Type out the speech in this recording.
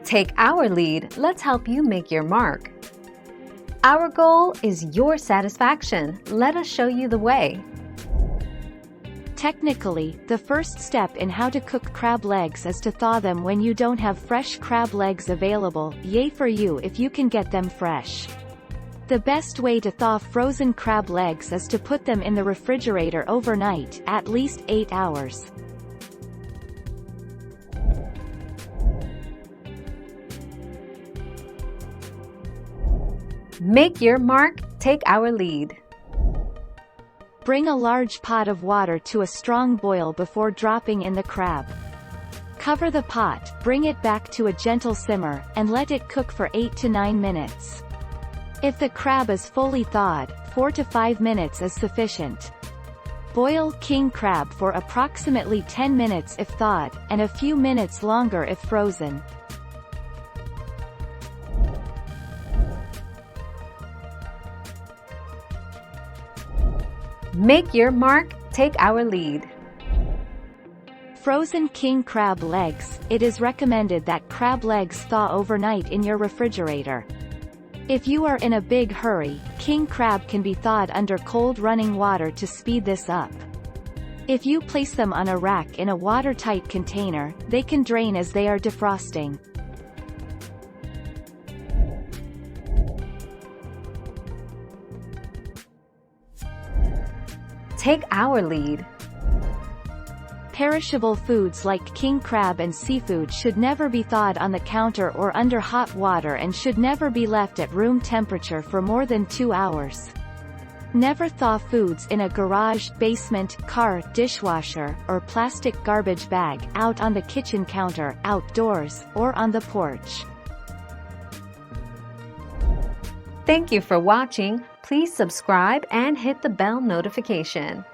Take our lead, let's help you make your mark. Our goal is your satisfaction. Let us show you the way. Technically, the first step in how to cook crab legs is to thaw them when you don't have fresh crab legs available. Yay for you if you can get them fresh. The best way to thaw frozen crab legs is to put them in the refrigerator overnight, at least 8 hours. Make your mark, take our lead. Bring a large pot of water to a strong boil before dropping in the crab. Cover the pot, bring it back to a gentle simmer, and let it cook for 8 to 9 minutes. If the crab is fully thawed, 4 to 5 minutes is sufficient. Boil king crab for approximately 10 minutes if thawed, and a few minutes longer if frozen. Make your mark, take our lead. Frozen king crab legs. It is recommended that crab legs thaw overnight in your refrigerator. If you are in a big hurry, king crab can be thawed under cold running water to speed this up. If you place them on a rack in a watertight container, they can drain as they are defrosting. Take our lead. Perishable foods like king crab and seafood should never be thawed on the counter or under hot water and should never be left at room temperature for more than 2 hours. Never thaw foods in a garage, basement, car, dishwasher, or plastic garbage bag, out on the kitchen counter, outdoors, or on the porch. Thank you for watching. Please subscribe and hit the bell notification.